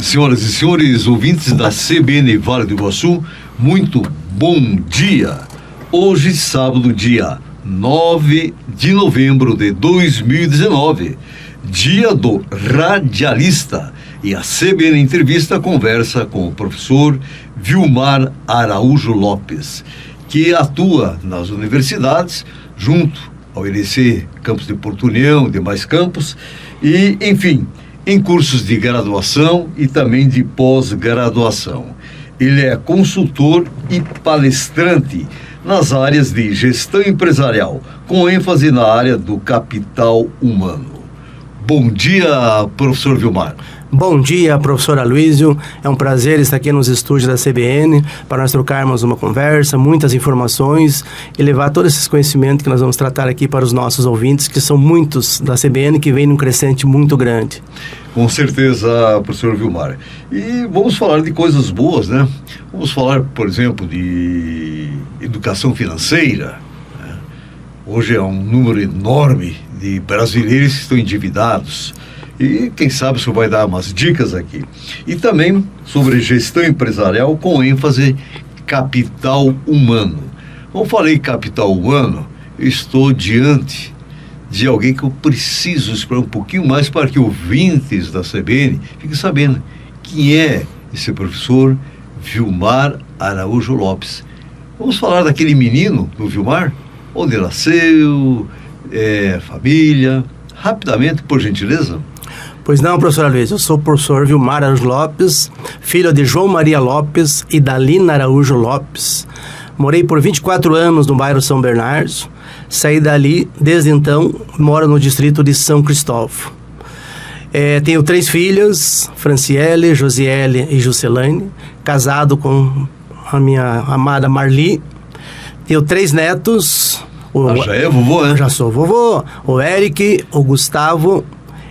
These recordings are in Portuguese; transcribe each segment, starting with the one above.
Senhoras e senhores, ouvintes da CBN Vale do Iguaçu, muito bom dia. Hoje, sábado, dia 9 de novembro de 2019, dia do radialista. E a CBN Entrevista conversa com o professor Vilmar Araújo Lopes, que atua nas universidades, junto ao IDC Campus de Porto União, demais campos, e, enfim, em cursos de graduação e também de pós-graduação. Ele é consultor e palestrante nas áreas de gestão empresarial, com ênfase na área do capital humano. Bom dia, professor Vilmar. Bom dia, professor Aloysio. É um prazer estar aqui nos estúdios da CBN para nós trocarmos uma conversa, muitas informações e levar todos esses conhecimentos que nós vamos tratar aqui para os nossos ouvintes, que são muitos da CBN, que vem num crescente muito grande. Com certeza, professor Vilmar. E vamos falar de coisas boas, né? Vamos falar, por exemplo, de educação financeira. Né? Hoje é um número enorme de brasileiros que estão endividados. E quem sabe o senhor vai dar umas dicas aqui. E também sobre gestão empresarial com ênfase capital humano. Como falei capital humano, eu estou diante de alguém que eu preciso explorar um pouquinho mais para que ouvintes da CBN fiquem sabendo quem é esse professor Vilmar Araújo Lopes. Vamos falar daquele menino do Vilmar, onde nasceu, família, rapidamente, por gentileza. Pois não, professor Aloysio, eu sou o professor Vilmar Araújo Lopes, filho de João Maria Lopes e Dalina Araújo Lopes. Morei por 24 anos no bairro São Bernardo, saí dali, desde então, moro no distrito de São Cristóvão. Tenho 3 filhas, Franciele, Josiele e Juscelane, casado com a minha amada Marli. Tenho 3 netos. Já é vovô, né? Já sou vovô. O Eric, o Gustavo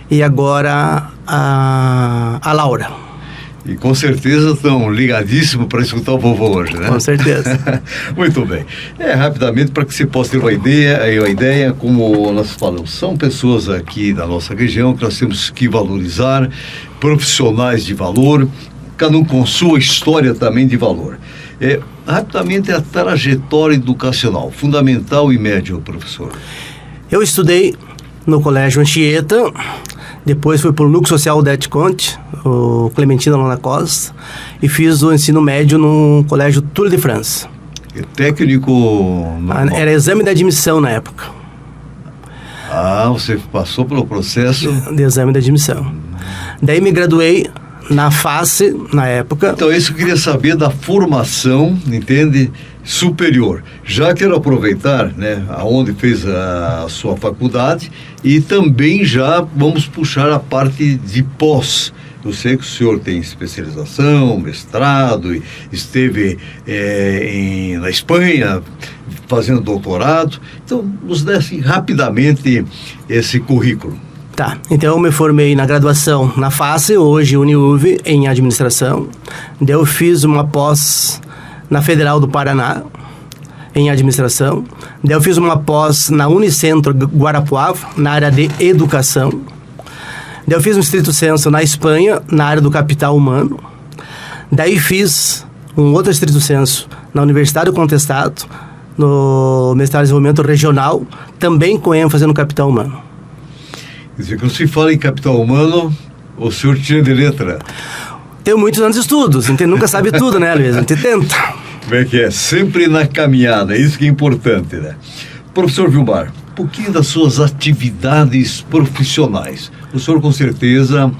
e agora a Laura. E com certeza estão ligadíssimos para escutar o vovô hoje, né? Com certeza. Muito bem. Rapidamente, para que você possa ter uma ideia, como nós falamos, são pessoas aqui da nossa região que nós temos que valorizar, profissionais de valor, cada um com sua história também de valor. Rapidamente, a trajetória educacional, fundamental e médio, professor. Eu estudei no Colégio Anchieta, depois fui para o Núcleo Social Odete Conte, o Clementina Lona Costa, e fiz o ensino médio no Colégio Túlio de França. Técnico normal. Era exame de admissão na época. Você passou pelo processo de exame de admissão. Daí me graduei na FACE, na época. Então, isso eu queria saber da formação, entende, superior. Já quero aproveitar, né, aonde fez a sua faculdade, e também já vamos puxar a parte de pós. Eu sei que o senhor tem especialização, mestrado, e esteve na Espanha fazendo doutorado. Então, nos dê assim, rapidamente esse currículo. Tá, então eu me formei na graduação na FACE, hoje UniUV, em administração. Daí eu fiz uma pós na Federal do Paraná, em administração. Daí eu fiz uma pós na Unicentro Guarapuava, na área de educação. Daí eu fiz um estrito sensu na Espanha, na área do capital humano. Daí fiz um outro estrito sensu na Universidade do Contestado, no mestrado de desenvolvimento regional, também com ênfase no capital humano. Quer dizer, quando se fala em capital humano, o senhor tira de letra. Tenho muitos anos de estudos, a gente nunca sabe tudo, né, Luiz? A gente tenta. Como é que é? Sempre na caminhada, isso que é importante, né? Professor Vilmar, um pouquinho das suas atividades profissionais. O senhor, com certeza,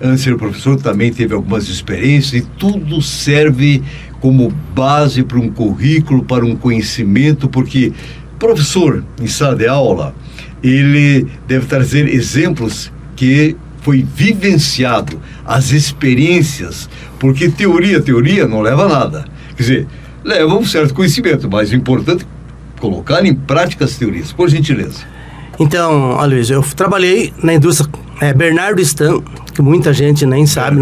antes de ser professor, também teve algumas experiências e tudo serve como base para um currículo, para um conhecimento, porque professor em sala de aula, ele deve trazer exemplos que foi vivenciado, as experiências, porque teoria não leva a nada. Quer dizer, leva um certo conhecimento, mas é importante colocar em prática as teorias. Por gentileza. Então, Aloysio, eu trabalhei na indústria Bernardo Stan, que muita gente nem sabe,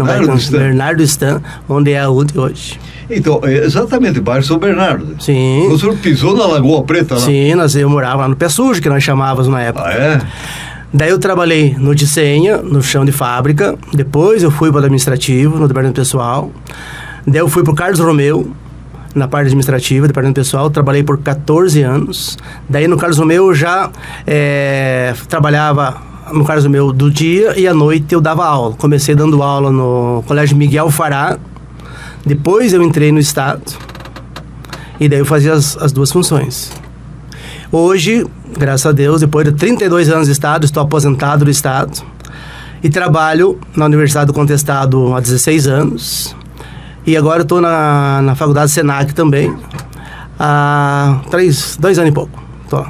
Bernardo Stan, onde é a UD hoje. Então, exatamente, bairro São Bernardo. Sim. O senhor pisou na Lagoa Preta lá? Sim, eu morava lá no Pé Sujo, que nós chamávamos na época. Ah, é? Daí eu trabalhei no Dicenha, no chão de fábrica. Depois eu fui para o administrativo, no departamento pessoal. Daí eu fui para o Carlos Romeu, na parte administrativa, departamento pessoal. Trabalhei por 14 anos. Daí no Carlos Romeu eu já trabalhava no Carlos Romeu do dia, e à noite eu dava aula. Comecei dando aula no Colégio Miguel Fará. Depois eu entrei no Estado. E daí eu fazia as duas funções. Hoje, graças a Deus, depois de 32 anos de Estado, estou aposentado do Estado. E trabalho na Universidade do Contestado há 16 anos. E agora estou na Faculdade Senac também, há 2 anos e pouco. Tô.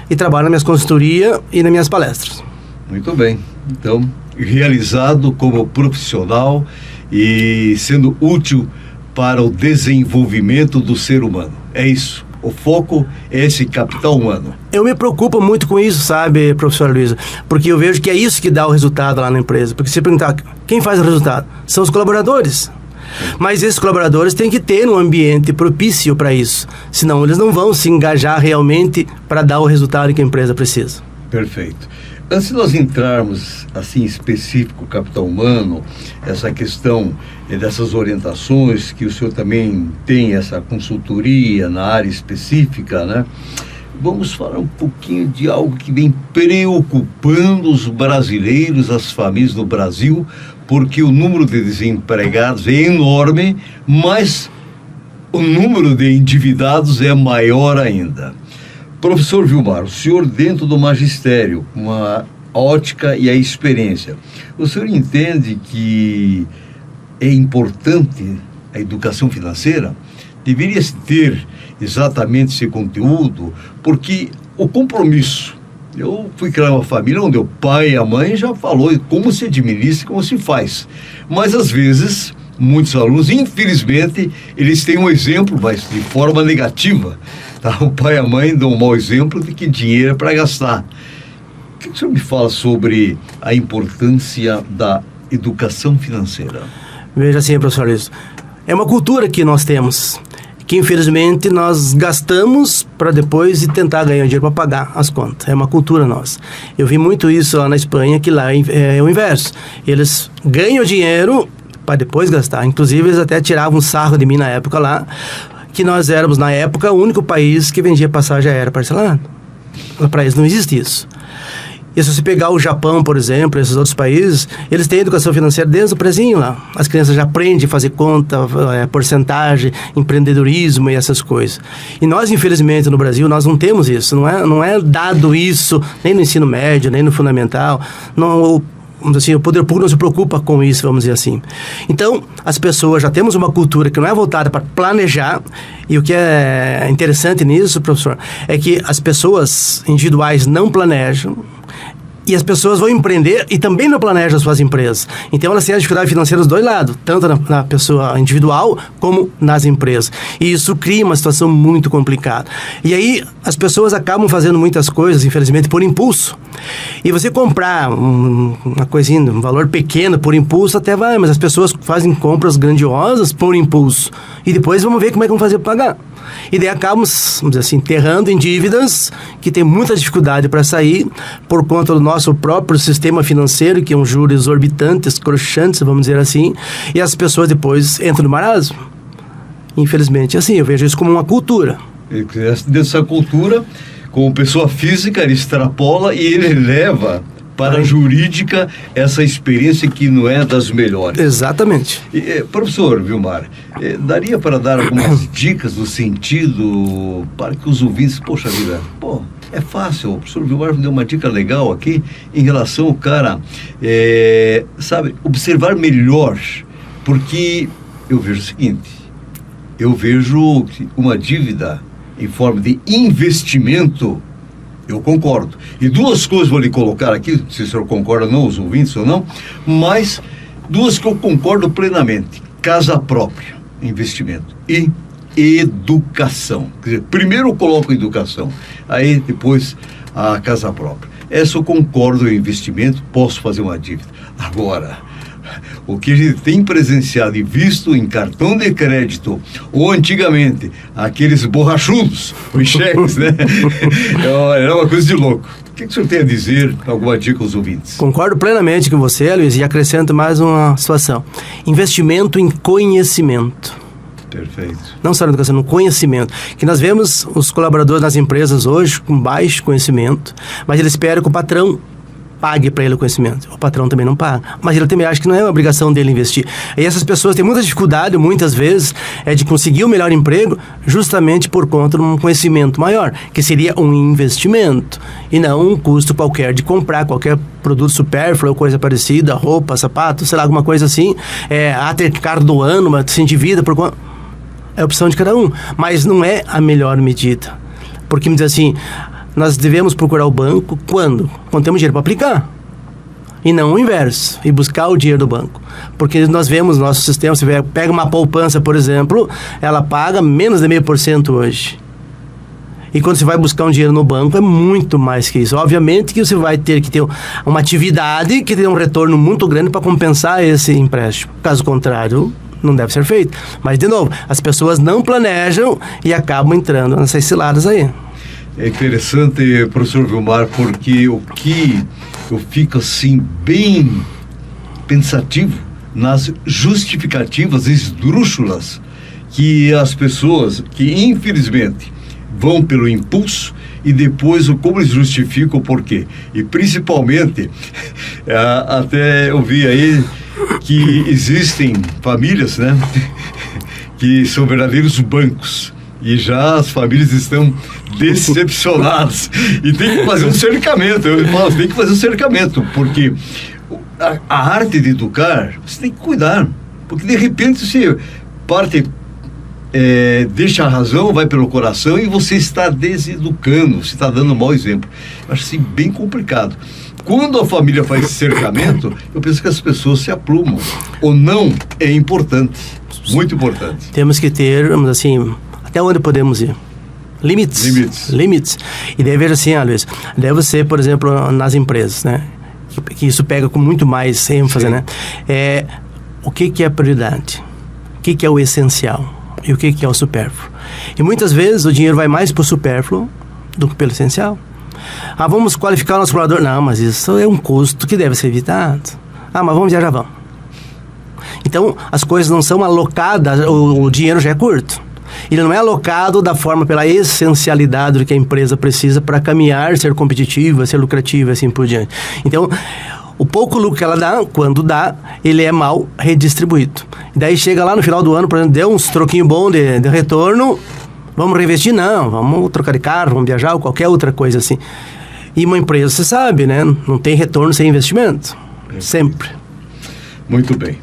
E trabalho nas minhas consultorias e nas minhas palestras. Muito bem. Então, realizado como profissional e sendo útil para o desenvolvimento do ser humano. É isso. O foco é esse capital humano. Eu me preocupo muito com isso, sabe, professora Luísa? Porque eu vejo que é isso que dá o resultado lá na empresa. Porque se perguntar, quem faz o resultado? São os colaboradores. Mas esses colaboradores têm que ter um ambiente propício para isso. Senão eles não vão se engajar realmente para dar o resultado que a empresa precisa. Perfeito. Antes de nós entrarmos, assim, específico, capital humano, essa questão dessas orientações, que o senhor também tem essa consultoria na área específica, né? Vamos falar um pouquinho de algo que vem preocupando os brasileiros, as famílias do Brasil, porque o número de desempregados é enorme, mas o número de endividados é maior ainda. Professor Vilmar, o senhor dentro do magistério, com a ótica e a experiência, o senhor entende que é importante a educação financeira? Deveria ter exatamente esse conteúdo, porque o compromisso, eu fui criar uma família onde o pai e a mãe já falou como se administra, como se faz, mas às vezes muitos alunos, infelizmente, eles têm um exemplo, mas de forma negativa. Tá? O pai e a mãe dão um mau exemplo de que dinheiro é para gastar. O que o senhor me fala sobre a importância da educação financeira? Veja assim, professor Luiz, é uma cultura que nós temos, que infelizmente nós gastamos para depois tentar ganhar dinheiro para pagar as contas. É uma cultura nossa. Eu vi muito isso lá na Espanha, que lá é o inverso. Eles ganham dinheiro para depois gastar. Inclusive, eles até tiravam um sarro de mim na época lá, que nós éramos, na época, o único país que vendia passagem aérea parcelada. Para eles não existe isso. E se você pegar o Japão, por exemplo, esses outros países, eles têm educação financeira desde o prezinho lá. As crianças já aprendem a fazer conta, porcentagem, empreendedorismo e essas coisas. E nós, infelizmente, no Brasil, nós não temos isso. Não é dado isso, nem no ensino médio, nem no fundamental. Não, vamos dizer assim, o poder público não se preocupa com isso, vamos dizer assim. Então, as pessoas, já temos uma cultura que não é voltada para planejar, e o que é interessante nisso, professor, é que as pessoas individuais não planejam, e as pessoas vão empreender e também não planejam as suas empresas. Então, elas têm a dificuldade financeira dos dois lados, tanto na pessoa individual como nas empresas. E isso cria uma situação muito complicada. E aí, as pessoas acabam fazendo muitas coisas, infelizmente, por impulso. E você comprar uma coisinha, um valor pequeno por impulso até vai, mas as pessoas fazem compras grandiosas por impulso. E depois vamos ver como é que vão fazer para pagar. E daí acabamos, vamos dizer assim, enterrando em dívidas que tem muita dificuldade para sair por conta do nosso próprio sistema financeiro, que é um juros exorbitantes, crochantes, vamos dizer assim, e as pessoas depois entram no marasmo. Infelizmente, assim, eu vejo isso como uma cultura. Dessa cultura, como pessoa física, ele extrapola e ele leva para a jurídica essa experiência que não é das melhores. Exatamente. Professor Vilmar, daria para dar algumas dicas no sentido para que os ouvintes, poxa vida, é fácil, o professor Vilmar me deu uma dica legal aqui em relação ao cara, sabe, observar melhor, porque eu vejo o seguinte, eu vejo uma dívida em forma de investimento. Eu concordo. E duas coisas vou lhe colocar aqui, se o senhor concorda ou não, os ouvintes ou não, mas duas que eu concordo plenamente. Casa própria, investimento, e educação. Quer dizer, primeiro eu coloco educação, aí depois a casa própria. Essa eu concordo, o investimento, posso fazer uma dívida. Agora, o que a gente tem presenciado e visto em cartão de crédito, ou antigamente, aqueles borrachudos, os cheques, né? É uma coisa de louco. O que o senhor tem a dizer, alguma dica aos ouvintes? Concordo plenamente com você, Luiz, e acrescento mais uma situação. Investimento em conhecimento. Perfeito. Não só na educação, no conhecimento. Que nós vemos os colaboradores nas empresas hoje com baixo conhecimento, mas ele espera que o patrão pague para ele o conhecimento. O patrão também não paga. Mas ele também acha que não é uma obrigação dele investir. E essas pessoas têm muita dificuldade, muitas vezes, de conseguir o melhor emprego justamente por conta de um conhecimento maior, que seria um investimento, e não um custo qualquer de comprar qualquer produto supérfluo ou coisa parecida, roupa, sapato, sei lá, alguma coisa assim, ter carro do ano, uma assim, de vida, por conta... É a opção de cada um. Mas não é a melhor medida. Porque, me diz assim, nós devemos procurar o banco quando? Quando temos dinheiro para aplicar. E não o inverso. E buscar o dinheiro do banco. Porque nós vemos no nosso sistema, você pega uma poupança, por exemplo, ela paga menos de 0,5% hoje. E quando você vai buscar um dinheiro no banco, é muito mais que isso. Obviamente que você vai ter que ter uma atividade que tem um retorno muito grande para compensar esse empréstimo. Caso contrário, não deve ser feito. Mas, de novo, as pessoas não planejam e acabam entrando nessas ciladas aí. É interessante, professor Vilmar, porque o que eu fico assim bem pensativo nas justificativas esdrúxulas que as pessoas que infelizmente vão pelo impulso e depois como eles justificam o porquê. E principalmente, até eu vi aí que existem famílias, né, que são verdadeiros bancos. E já as famílias estão decepcionadas. E tem que fazer um cercamento. Eu falo, tem que fazer um cercamento, porque a arte de educar, você tem que cuidar. Porque de repente você parte, deixa a razão, vai pelo coração e você está deseducando, você está dando um mau exemplo. Eu acho assim bem complicado. Quando a família faz esse cercamento, eu penso que as pessoas se aplumam. Ou não é importante. Muito importante. Temos que ter, assim, até onde podemos ir? Limites. E deve ver assim, Luiz, deve ser, por exemplo, nas empresas, né? Que isso pega com muito mais ênfase, né? O que é a prioridade? O que é o essencial? E o que é o supérfluo? E muitas vezes o dinheiro vai mais para o supérfluo do que pelo essencial. Vamos qualificar o nosso colaborador? Não, mas isso é um custo que deve ser evitado. Mas vamos viajar, vamos. Então, as coisas não são alocadas, o dinheiro já é curto. Ele não é alocado da forma pela essencialidade do que a empresa precisa para caminhar, ser competitiva, ser lucrativa e assim por diante. Então, o pouco lucro que ela dá, quando dá, ele é mal redistribuído. E daí chega lá no final do ano, por exemplo, deu uns troquinhos bons de retorno, vamos reinvestir? Não, vamos trocar de carro, vamos viajar ou qualquer outra coisa assim. E uma empresa, você sabe, né? Não tem retorno sem investimento. Sempre. Muito bem.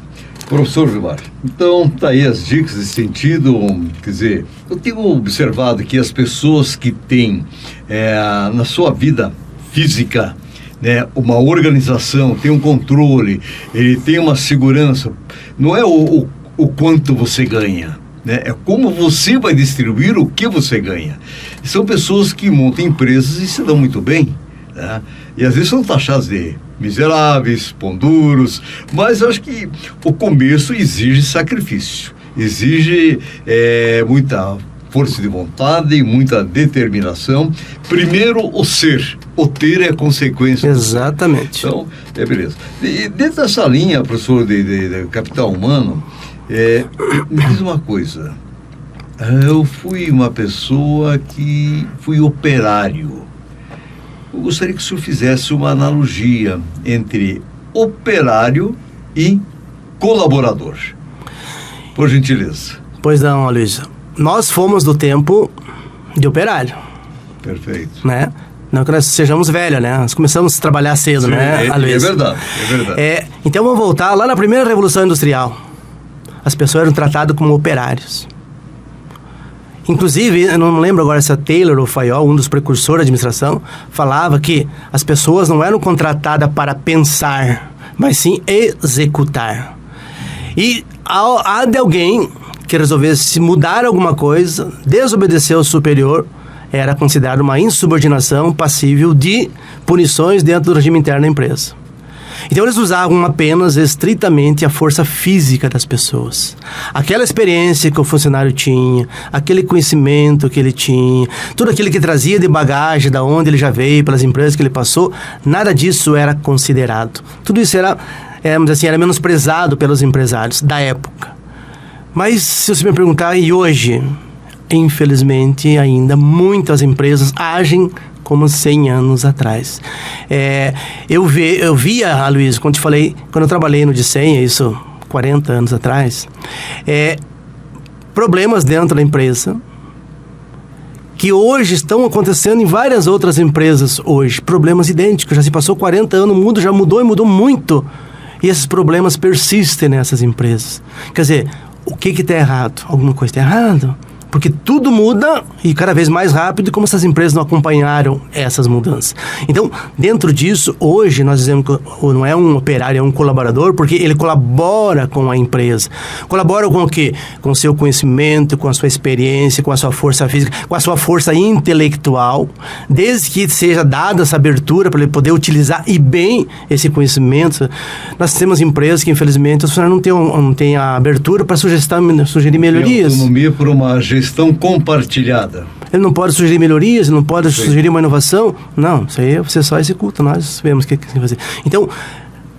Professor Vilmar, então tá aí as dicas nesse sentido. Quer dizer, eu tenho observado que as pessoas que têm na sua vida física, né, uma organização, tem um controle, ele tem uma segurança, não é o quanto você ganha, né, é como você vai distribuir o que você ganha. E são pessoas que montam empresas e se dão muito bem, né, e às vezes são taxadas de miseráveis, pão duros, mas eu acho que o começo exige sacrifício, exige muita força de vontade e muita determinação. Primeiro o ter é a consequência. Exatamente. Então, beleza. E dentro dessa linha, professor, de capital humano, me diz uma coisa, eu fui uma pessoa que fui operário. Eu gostaria que o senhor fizesse uma analogia entre operário e colaborador. Por gentileza. Pois não, Luiz. Nós fomos do tempo de operário. Perfeito. Né? Não que nós sejamos velhos, né? Nós começamos a trabalhar cedo, sim, né, Luiz? É verdade. Então vamos voltar lá na primeira Revolução Industrial. As pessoas eram tratadas como operários. Inclusive, eu não lembro agora se é Taylor ou Fayol, um dos precursores da administração, falava que as pessoas não eram contratadas para pensar, mas sim executar. E há de alguém que resolvesse mudar alguma coisa, desobedecer ao superior, era considerado uma insubordinação passível de punições dentro do regime interno da empresa. Então eles usavam apenas estritamente a força física das pessoas. Aquela experiência que o funcionário tinha, aquele conhecimento que ele tinha, tudo aquilo que trazia de bagagem, da onde ele já veio, pelas empresas que ele passou, nada disso era considerado. Tudo isso era menosprezado pelos empresários da época. Mas se você me perguntar, e hoje, infelizmente, ainda muitas empresas agem como 100 anos atrás. Eu via, Luiz, quando eu trabalhei no Dissenha, isso 40 anos atrás, problemas dentro da empresa que hoje estão acontecendo em várias outras empresas hoje. Problemas idênticos, já se passou 40 anos, já mudou e mudou muito. E esses problemas persistem nessas empresas. Quer dizer, o que está errado? Alguma coisa está errada? Porque tudo muda e cada vez mais rápido, e como essas empresas não acompanharam essas mudanças. Então, dentro disso, hoje nós dizemos que não é um operário, é um colaborador, porque ele colabora com a empresa. Colabora com o quê? Com o seu conhecimento, com a sua experiência, com a sua força física, com a sua força intelectual, desde que seja dada essa abertura para ele poder utilizar e bem esse conhecimento. Nós temos empresas que, infelizmente, os funcionários não têm a abertura para sugerir melhorias. Autonomia por uma gestão compartilhada. Ele não pode sugerir melhorias, ele não pode sugerir uma inovação. Não, isso aí você só executa, nós vemos o que tem que fazer. Então,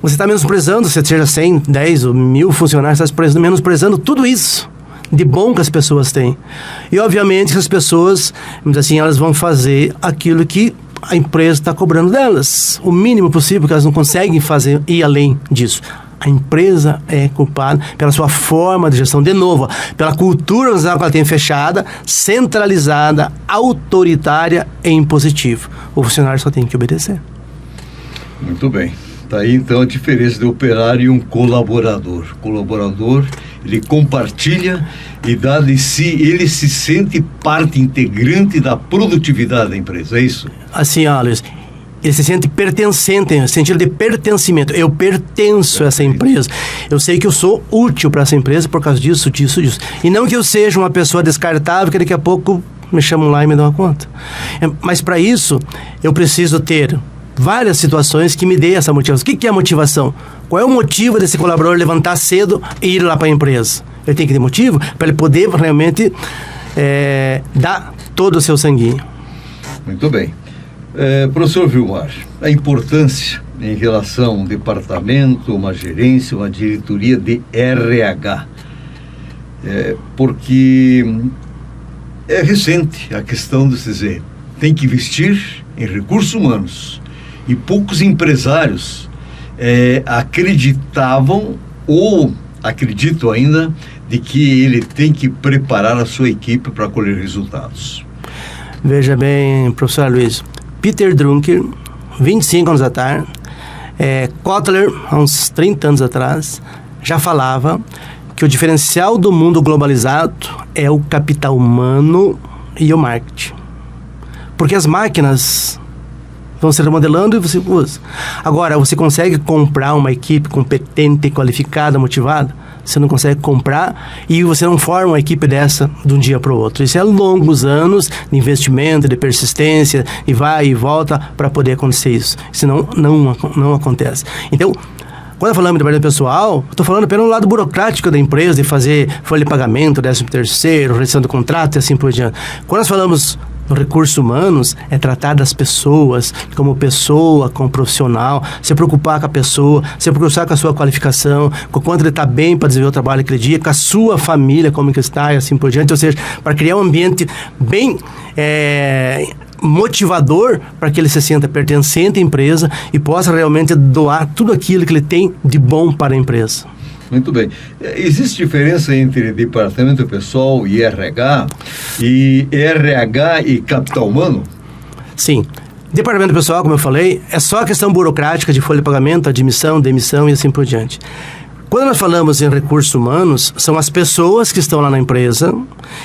você está menosprezando, se seja 100, 10 ou 1000 funcionários, está menosprezando tudo isso de bom que as pessoas têm. E, obviamente, que as pessoas, elas vão fazer aquilo que a empresa está cobrando delas. O mínimo possível, que elas não conseguem fazer e além disso. A empresa é culpada pela sua forma de gestão, de novo, pela cultura organizacional que ela tem fechada, centralizada, autoritária e impositiva. O funcionário só tem que obedecer. Muito bem. Está aí, então, a diferença de operário e um colaborador. O colaborador, ele compartilha e dá de si, ele se sente parte integrante da produtividade da empresa, é isso? Assim, Luiz, ele se sente pertencente, sentido de pertencimento. Eu pertenço a essa empresa. Eu sei que eu sou útil para essa empresa por causa disso. E não que eu seja uma pessoa descartável que daqui a pouco me chamam lá e me dão uma conta. Mas para isso, eu preciso ter várias situações que me dêem essa motivação. O que é a motivação? Qual é o motivo desse colaborador levantar cedo e ir lá para a empresa? Ele tem que ter motivo para ele poder realmente dar todo o seu sanguinho. Muito bem. Professor Vilmar, a importância em relação a um departamento, uma gerência, uma diretoria de RH, porque é recente a questão de se dizer, tem que investir em recursos humanos, e poucos empresários acreditavam ou acreditam ainda de que ele tem que preparar a sua equipe para colher resultados. Veja bem, professor Luiz, Peter Drucker, 25 anos atrás, Kotler, há uns 30 anos atrás, já falava que o diferencial do mundo globalizado é o capital humano e o marketing. Porque as máquinas vão se remodelando e você usa. Agora, você consegue comprar uma equipe competente, qualificada, motivada? Você não consegue comprar e você não forma uma equipe dessa de um dia para o outro. Isso é longos anos de investimento, de persistência, e vai e volta para poder acontecer isso. Senão, não acontece. Então, quando falamos de departamento pessoal, estou falando pelo lado burocrático da empresa, de fazer folha de pagamento, 13º, realização do contrato e assim por diante. Quando nós falamos no recursos humanos, é tratar das pessoas como pessoa, como profissional, se preocupar com a pessoa, se preocupar com a sua qualificação, com o quanto ele está bem para desenvolver o trabalho aquele dia, com a sua família, como que está e assim por diante. Ou seja, para criar um ambiente bem motivador para que ele se sinta pertencente à empresa e possa realmente doar tudo aquilo que ele tem de bom para a empresa. Muito bem. Existe diferença entre departamento pessoal e RH e capital humano? Sim. Departamento pessoal, como eu falei, é só a questão burocrática de folha de pagamento, admissão, demissão e assim por diante. Quando nós falamos em recursos humanos, são as pessoas que estão lá na empresa,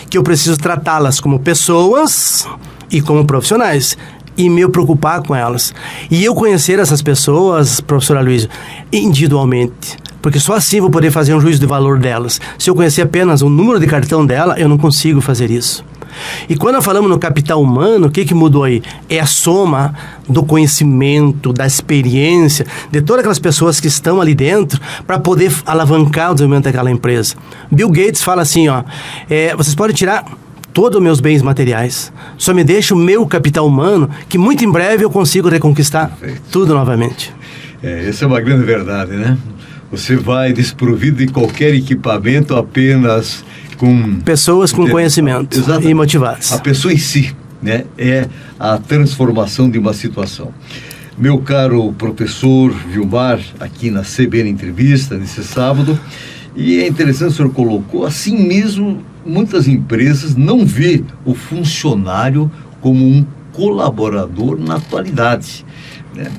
que eu preciso tratá-las como pessoas e como profissionais, e me preocupar com elas. E eu conhecer essas pessoas, professor Aloysio, individualmente, porque só assim vou poder fazer um juízo de valor delas. Se eu conhecer apenas o número de cartão dela, eu não consigo fazer isso. E quando nós falamos no capital humano, o que mudou aí? É a soma do conhecimento, da experiência, de todas aquelas pessoas que estão ali dentro para poder alavancar o desenvolvimento daquela empresa. Bill Gates fala assim, vocês podem tirar todos os meus bens materiais, só me deixa o meu capital humano, que muito em breve eu consigo reconquistar tudo novamente. Essa é uma grande verdade, né? Você vai desprovido de qualquer equipamento apenas com... pessoas com conhecimento e motivadas. A pessoa em si, né? É a transformação de uma situação. Meu caro professor Vilmar, aqui na CBN Entrevista, nesse sábado, e é interessante, o senhor colocou, assim mesmo, muitas empresas não vê o funcionário como um colaborador na atualidade.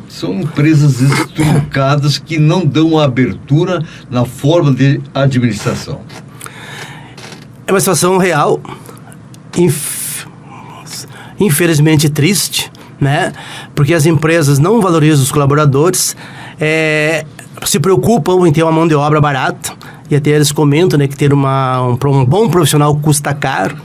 São empresas estruncadas que não dão abertura na forma de administração. É uma situação real, infelizmente triste, né? Porque as empresas não valorizam os colaboradores, se preocupam em ter uma mão de obra barata, e até eles comentam, né, que ter um bom profissional custa caro,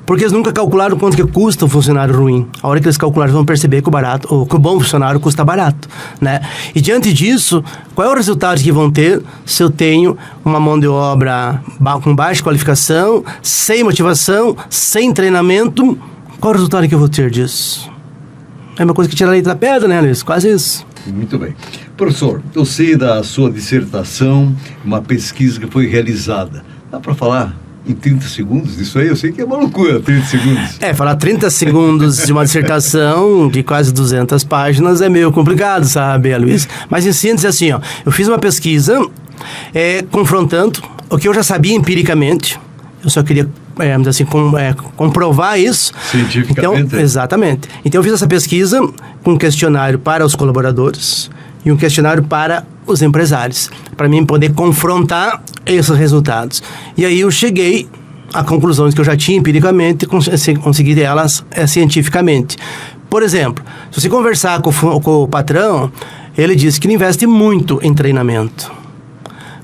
porque eles nunca calcularam quanto que custa um funcionário ruim. A hora que eles calcularam, vão perceber que que o bom funcionário custa barato, né? E diante disso, qual é o resultado que vão ter se eu tenho uma mão de obra com baixa qualificação, sem motivação, sem treinamento? Qual é o resultado que eu vou ter disso? É uma coisa que tira leite da pedra, né, Luiz? Quase isso. Muito bem. Professor, eu sei da sua dissertação, uma pesquisa que foi realizada. Dá para falar em 30 segundos disso aí? Eu sei que é uma loucura, 30 segundos. Falar 30 segundos de uma dissertação de quase 200 páginas é meio complicado, sabe, Luiz? Mas em síntese, assim, eu fiz uma pesquisa confrontando o que eu já sabia empiricamente. Eu só queria, comprovar isso. Cientificamente. Então, exatamente. Então, eu fiz essa pesquisa com um questionário para os colaboradores e um questionário para os empresários, para mim poder confrontar esses resultados. E aí eu cheguei a conclusões que eu já tinha empiricamente e consegui elas cientificamente. Por exemplo, se você conversar com o patrão, ele diz que ele investe muito em treinamento.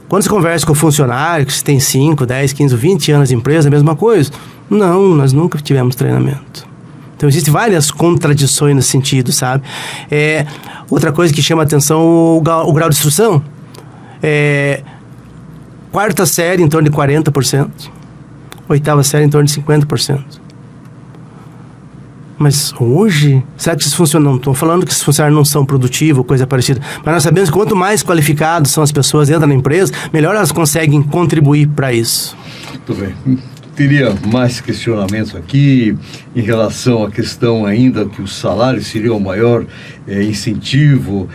Quando você conversa com o funcionário, que tem 5, 10, 15, 20 anos de empresa, é a mesma coisa. Não, nós nunca tivemos treinamento. Então, existem várias contradições nesse sentido, sabe? Outra coisa que chama a atenção, o grau de instrução. Quarta série, em torno de 40%. Oitava série, em torno de 50%. Mas hoje, será que isso funciona? Não estou falando que esses funcionários não são produtivos, coisa parecida. Mas nós sabemos que quanto mais qualificados são as pessoas dentro da empresa, melhor elas conseguem contribuir para isso. Muito bem. Teria mais questionamentos aqui em relação à questão ainda que o salário seria o maior incentivo,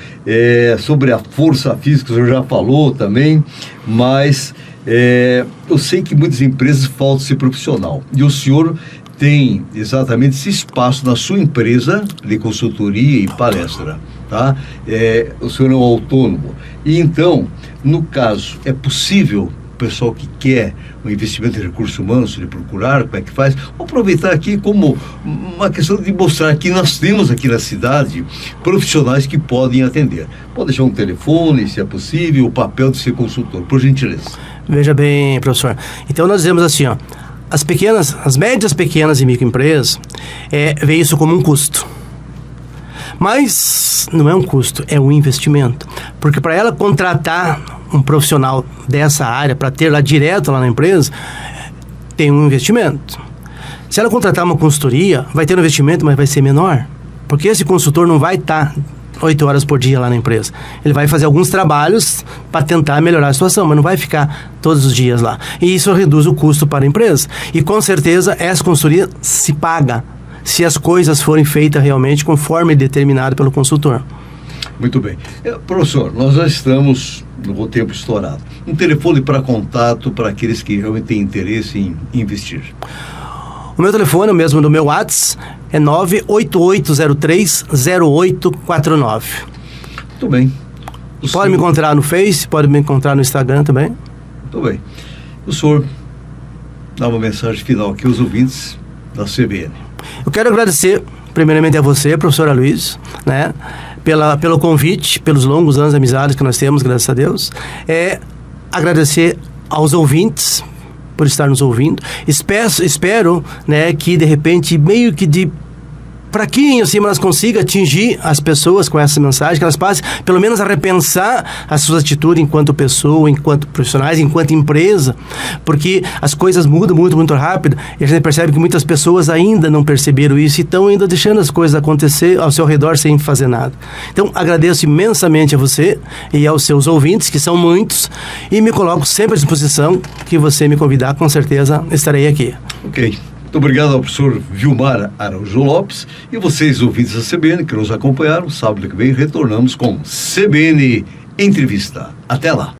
sobre a força física, o senhor já falou também, mas eu sei que muitas empresas faltam ser profissional, e o senhor tem exatamente esse espaço na sua empresa de consultoria e palestra, tá? O senhor é um autônomo, e então, no caso, é possível o pessoal que quer um investimento em recursos humanos, se ele procurar, como é que faz? Vou aproveitar aqui como uma questão de mostrar que nós temos aqui na cidade profissionais que podem atender. Pode deixar um telefone, se é possível, o papel de ser consultor, por gentileza. Veja bem, professor. Então, nós dizemos assim, as médias, pequenas e microempresas, vê isso como um custo. Mas não é um custo, é um investimento. Porque para ela contratar um profissional dessa área, para ter lá direto lá na empresa, tem um investimento. Se ela contratar uma consultoria, vai ter um investimento, mas vai ser menor. Porque esse consultor não vai estar 8 horas por dia lá na empresa. Ele vai fazer alguns trabalhos para tentar melhorar a situação, mas não vai ficar todos os dias lá. E isso reduz o custo para a empresa. E com certeza essa consultoria se paga se as coisas forem feitas realmente conforme determinado pelo consultor. Muito bem. Professor, nós já estamos no tempo estourado. Um telefone para contato para aqueles que realmente têm interesse em investir. O meu telefone, o mesmo do meu WhatsApp, é 98803-0849. Muito bem. Pode me encontrar no Face, pode me encontrar no Instagram também. Muito bem. O senhor dá uma mensagem final aqui aos ouvintes da CBN. Eu quero agradecer, primeiramente, a você, professor Aloysio, né, pelo convite, pelos longos anos de amizade que nós temos, graças a Deus. Agradecer aos ouvintes por estar nos ouvindo. Espero, né, que de repente, meio que de fraquinho, assim, mas consiga atingir as pessoas com essa mensagem, que elas passem, pelo menos, a repensar as suas atitudes enquanto pessoa, enquanto profissionais, enquanto empresa, porque as coisas mudam muito, muito rápido, e a gente percebe que muitas pessoas ainda não perceberam isso e estão ainda deixando as coisas acontecer ao seu redor sem fazer nada. Então, agradeço imensamente a você e aos seus ouvintes, que são muitos, e me coloco sempre à disposição que você me convidar, com certeza estarei aqui. Ok. Muito obrigado ao professor Vilmar Araújo Lopes e vocês, ouvintes da CBN, que nos acompanharam. Sábado que vem retornamos com CBN Entrevista. Até lá.